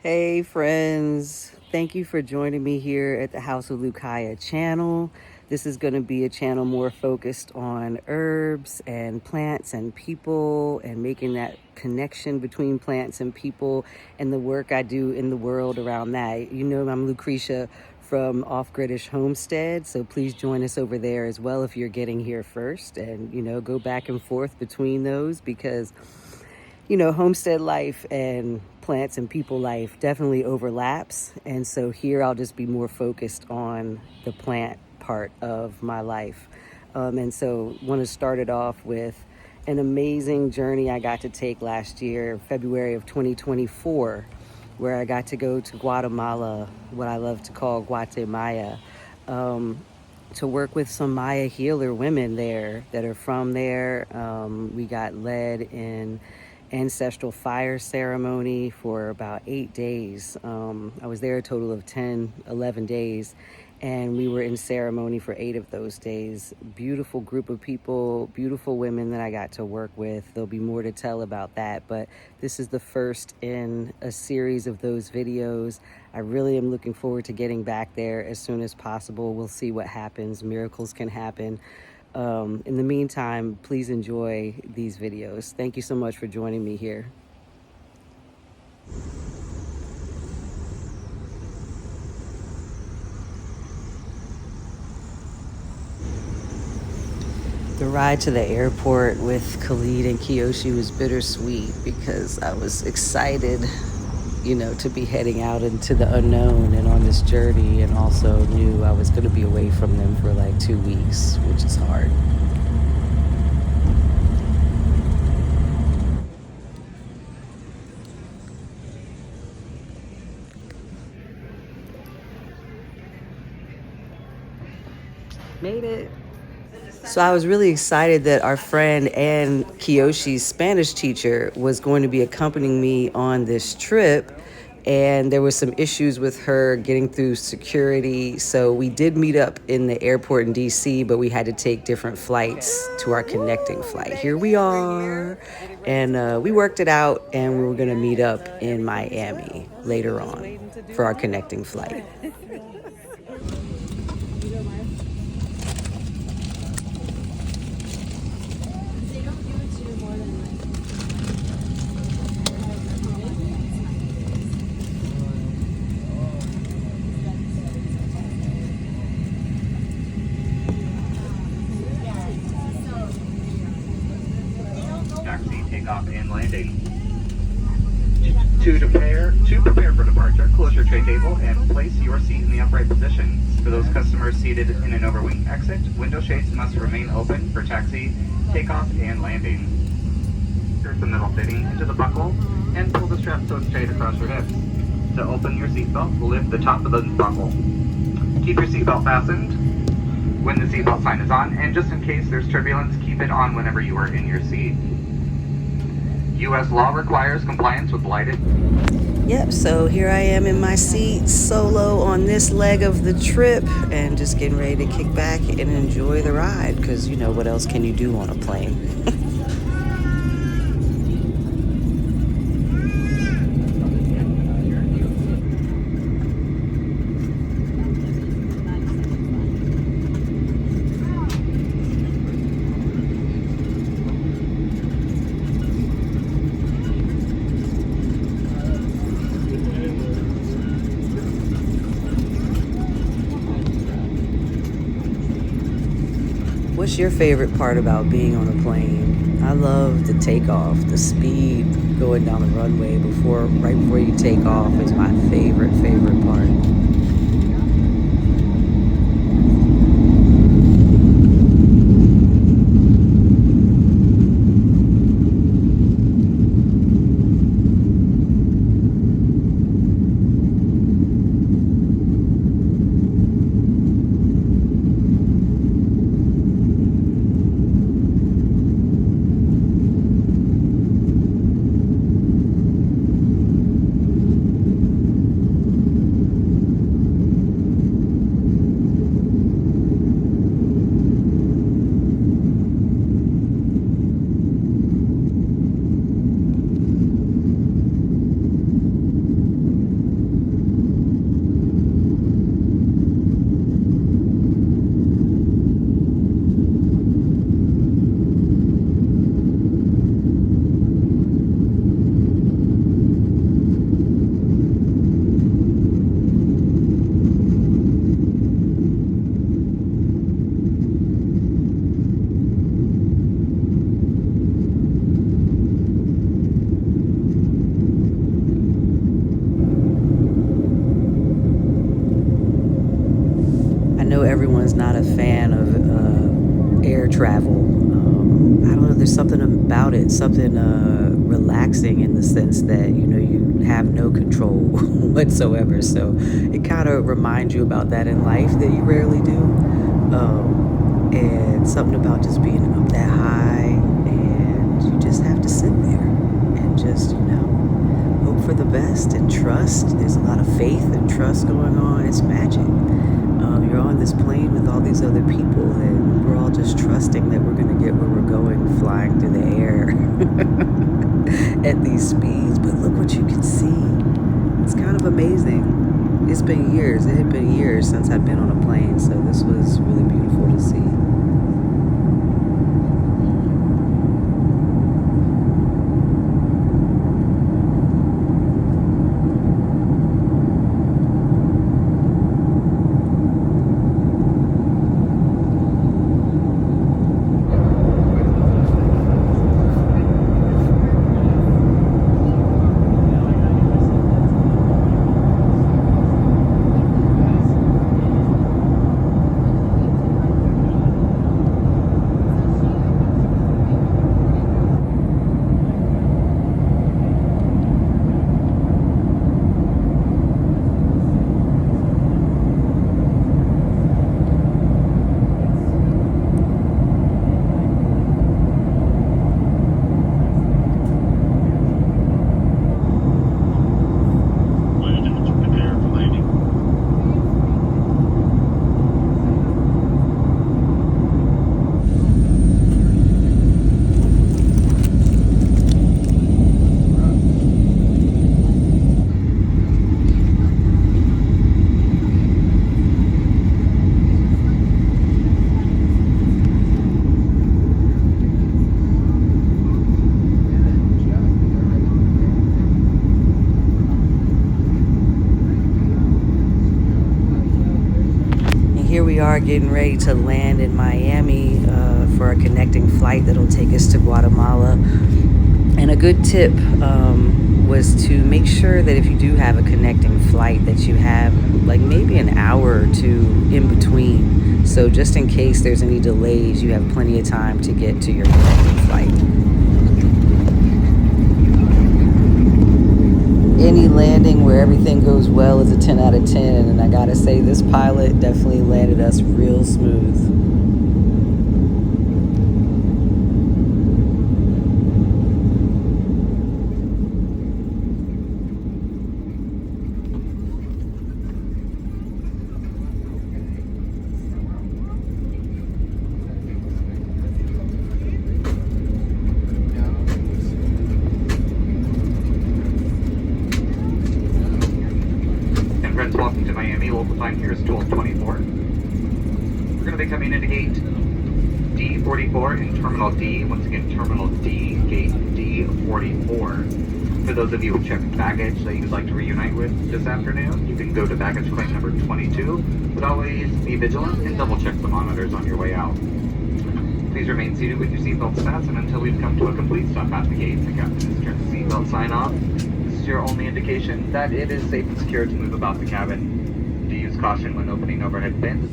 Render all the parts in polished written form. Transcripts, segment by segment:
Hey friends, thank you for joining me here at the House of Lucaya channel. This is going to be a channel more focused on herbs and plants and people and making that connection between plants and people and the work I do in the world around that. You know, I'm Lucretia from Off Gridish Homestead, so please join us over there as well if you're getting here first, and go back and forth between those because homestead life and plants and people life definitely overlaps. And so here I'll just be more focused on the plant part of my life. And so want to start it off with an amazing journey I got to take last year, February of 2024, where I got to go to Guatemala, what I love to call Guatemala, to work with some Maya healer women there that are from there. We got led in ancestral fire ceremony for about 8 days. I was there a total of 11 days, and we were in ceremony for 8 of those days. Beautiful group of people, beautiful women that I got to work with. There'll be more to tell about that, but this is the first in a series of those videos. I really am looking forward to getting back there as soon as possible. We'll see what happens. Miracles can happen. In the meantime, please enjoy these videos. Thank you so much for joining me here. The ride to the airport with Khalid and Kiyoshi was bittersweet because I was excited, to be heading out into the unknown and on this journey, and also knew I was going to be away from them for like 2 weeks, which is hard. Made it. So I was really excited that our friend and Kiyoshi's Spanish teacher was going to be accompanying me on this trip. And there was some issues with her getting through security. So we did meet up in the airport in DC, but we had to take different flights to our connecting flight. Here we are. And we worked it out, and we were going to meet up in Miami later on for our connecting flight. Taxi, takeoff, and landing. To prepare for departure, close your tray table and place your seat in the upright position. For those customers seated in an overwing exit, window shades must remain open for taxi, takeoff, and landing. Insert the middle fitting into the buckle and pull the strap so it's straight across your hips. To open your seatbelt, lift the top of the buckle. Keep your seatbelt fastened when the seatbelt sign is on, and just in case there's turbulence, keep it on whenever you are in your seat. U.S. law requires compliance with lighted. Yep, so here I am in my seat, solo on this leg of the trip, and just getting ready to kick back and enjoy the ride, because what else can you do on a plane? What's your favorite part about being on a plane? I love the takeoff, the speed going down the runway right before you take off is my favorite part. know everyone's not a fan of air travel. I don't know, there's something about it, something relaxing in the sense that, you know, you have no control whatsoever. So it kind of reminds you about that in life that you rarely do. And something about just being up that high, and you just have to sit there and just, you know, hope for the best and trust. There's a lot of faith and trust going on. It's magic. You're on this plane with all these other people, and we're all just trusting that we're going to get where we're going, flying through the air at these speeds. But look what you can see. It's kind of amazing. It's been years. It had been years since I'd been on a plane, so this was really beautiful to see. Here we are getting ready to land in Miami for a connecting flight that'll take us to Guatemala. And a good tip was to make sure that if you do have a connecting flight that you have like maybe an hour or two in between. So just in case there's any delays, you have plenty of time to get to your connecting flight. Any landing where everything goes well is a 10 out of 10, and I gotta say this pilot definitely landed us real smooth. Welcome to Miami. Local time here is 12:24. We're going to be coming into gate D44 in Terminal D. Once again, Terminal D, gate D44. For those of you who checked baggage that you'd like to reunite with this afternoon, you can go to baggage claim number 22, but always be vigilant and double check the monitors on your way out. Please remain seated with your seatbelts fastened until we've come to a complete stop at the gate. The captain has turned the seatbelt sign off. This is your only indication that it is safe and secure to move about the cabin. Do use caution when opening overhead bins.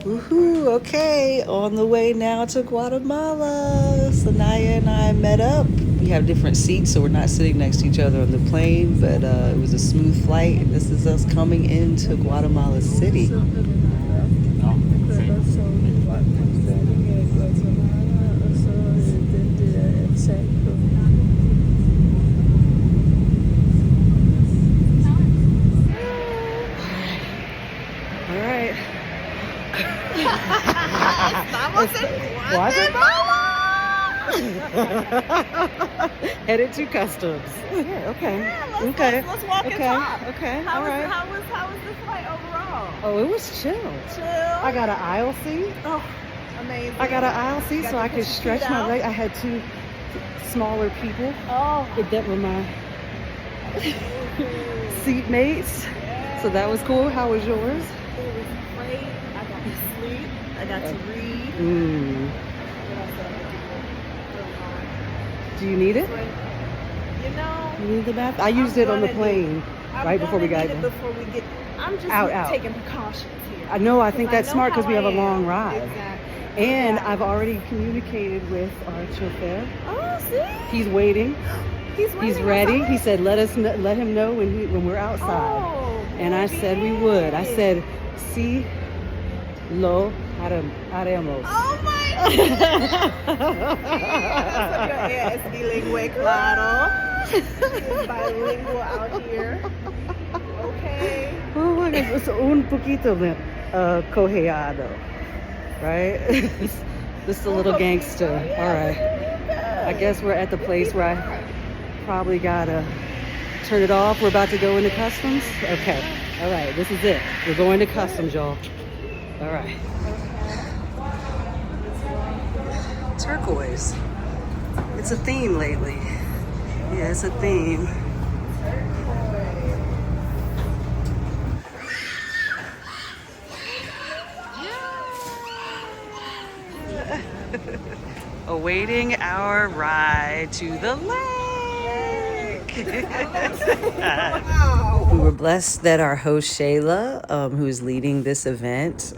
Woohoo, okay, on the way now to Guatemala. Sanaya and I met up. We have different seats, so we're not sitting next to each other on the plane, but it was a smooth flight, and this is us coming into Guatemala City. All right. Estamos en Guatemala. Headed to customs. Yeah, okay. Yeah, let's walk and okay. talk. Okay. How All was, right. how was the flight overall? Oh, it was chill. Chill. I got an aisle seat. Oh, amazing. I got an aisle seat so I could stretch my leg. I had two smaller people Oh, that were my seat mates. So that was cool. How was yours? It was great. I got to sleep. I got to read. What else did I do? Do you need it? You know, You need the bath? I used it on the plane right before we got there. Before we get, I'm just taking precautions here. I know. I think that's smart because we have a long ride. Exactly. And I've already communicated with our chauffeur. Oh, see? He's waiting. He's waiting. He's ready. He said, let him know when we're outside. Oh, and I said we would. I said, si lo haremos. Oh my God. Es bilingüe, claro. It's bilingual out here. Okay. Oh my gosh, it's un poquito cojeado, right? Just a little gangster. All right. I guess we're at the place where I probably gotta turn it off. We're about to go into customs. Okay. All right. This is it. We're going to customs, y'all. All right. Turquoise. It's a theme lately. Yeah, it's a theme. Awaiting our ride to the lake. We were blessed that our host Shaela, who is leading this event,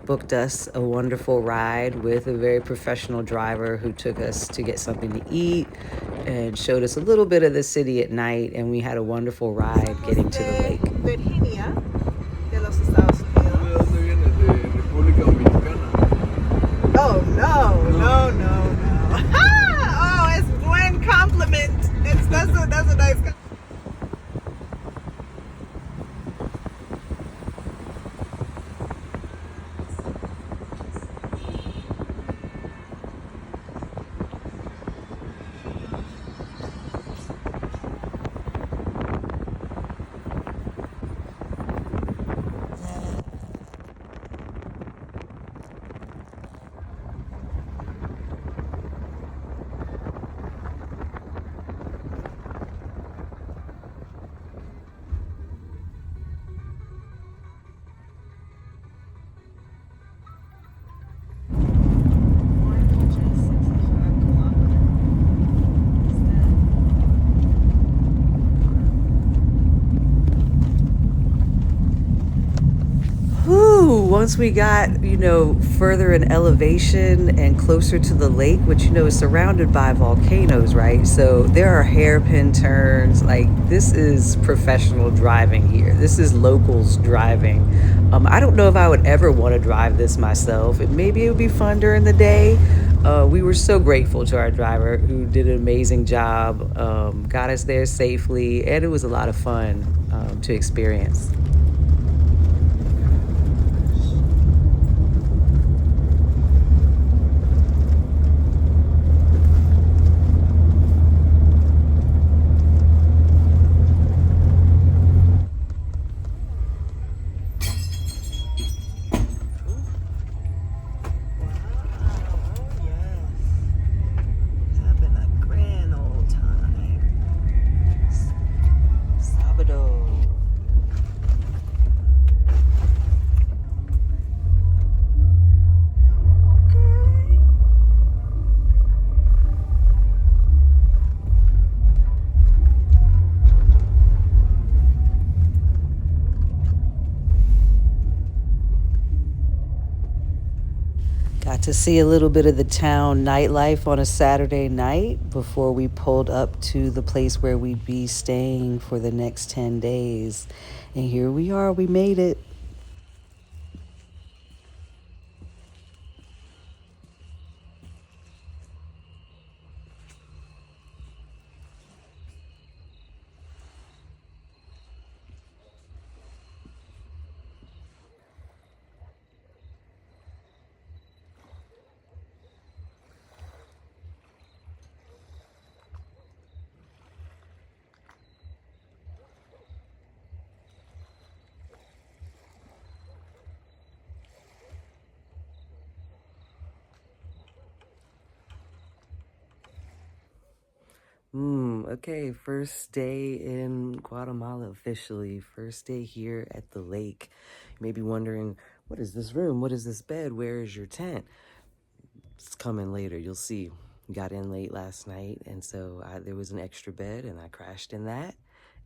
booked us a wonderful ride with a very professional driver who took us to get something to eat and showed us a little bit of the city at night, and we had a wonderful ride getting to the lake. Virginia de los Estados Unidos. Oh no, no, no, no. Oh, it's buen compliment. That's a nice compliment. Once we got, further in elevation and closer to the lake, which, is surrounded by volcanoes, right? So there are hairpin turns. Like, this is professional driving here. This is locals driving. I don't know if I would ever want to drive this myself. Maybe it would be fun during the day. We were so grateful to our driver who did an amazing job, got us there safely, and it was a lot of fun to experience. Got to see a little bit of the town nightlife on a Saturday night before we pulled up to the place where we'd be staying for the next 10 days. And here we are, we made it. Okay, first day in Guatemala officially. First day here at the lake. You may be wondering, what is this room? What is this bed? Where is your tent? It's coming later, you'll see. Got in late last night, and so there was an extra bed, and I crashed in that.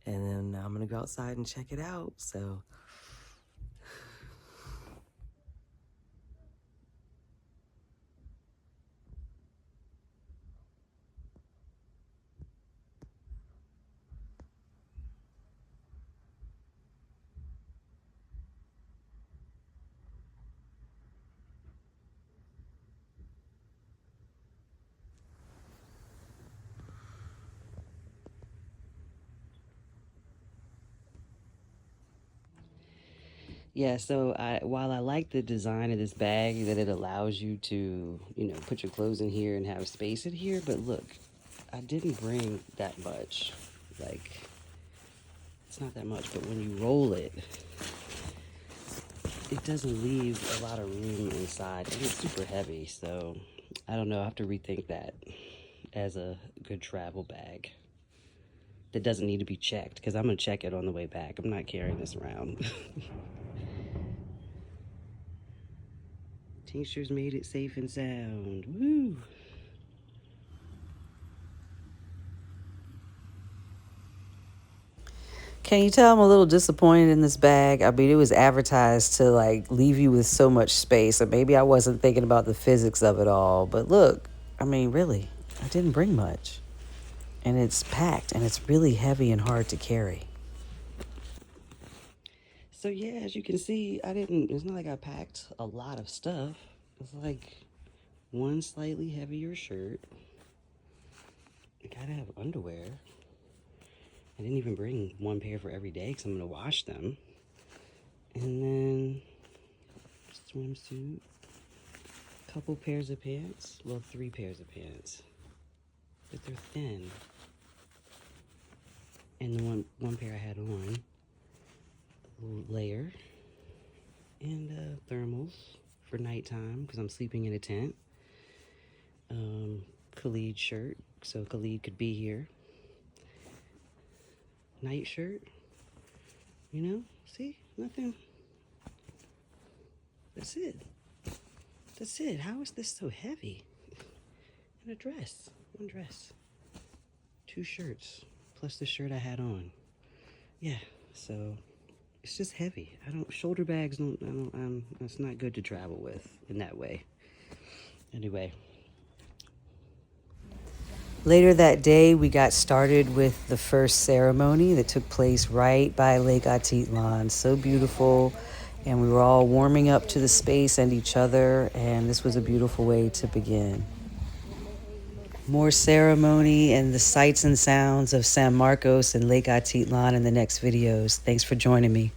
And then I'm gonna go outside and check it out, so. Yeah, so while I like the design of this bag, that it allows you to, put your clothes in here and have space in here, but look, I didn't bring that much. Like, it's not that much, but when you roll it, it doesn't leave a lot of room inside, and it's super heavy, so I don't know, I have to rethink that as a good travel bag that doesn't need to be checked, because I'm going to check it on the way back. I'm not carrying this around. Tinctures made it safe and sound. Woo! Can you tell I'm a little disappointed in this bag? I mean, it was advertised to like leave you with so much space, and maybe I wasn't thinking about the physics of it all. But look, I mean, really, I didn't bring much. And it's packed, and it's really heavy and hard to carry. So yeah, as you can see, it's not like I packed a lot of stuff. It's like one slightly heavier shirt. I gotta have underwear. I didn't even bring one pair for every day because I'm gonna wash them. And then swimsuit, couple pairs of pants, well, 3 pairs of pants, but they're thin. And the one pair I had on, a little layer, and thermals for nighttime because I'm sleeping in a tent. Khalid shirt, so Khalid could be here. Night shirt, see, nothing. That's it. How is this so heavy? And a dress, one dress, 2 shirts, plus the shirt I had on. Yeah, so it's just heavy. Shoulder bags it's not good to travel with in that way. Anyway. Later that day, we got started with the first ceremony that took place right by Lake Atitlán. So beautiful. And we were all warming up to the space and each other. And this was a beautiful way to begin. More ceremony and the sights and sounds of San Marcos and Lake Atitlán in the next videos. Thanks for joining me.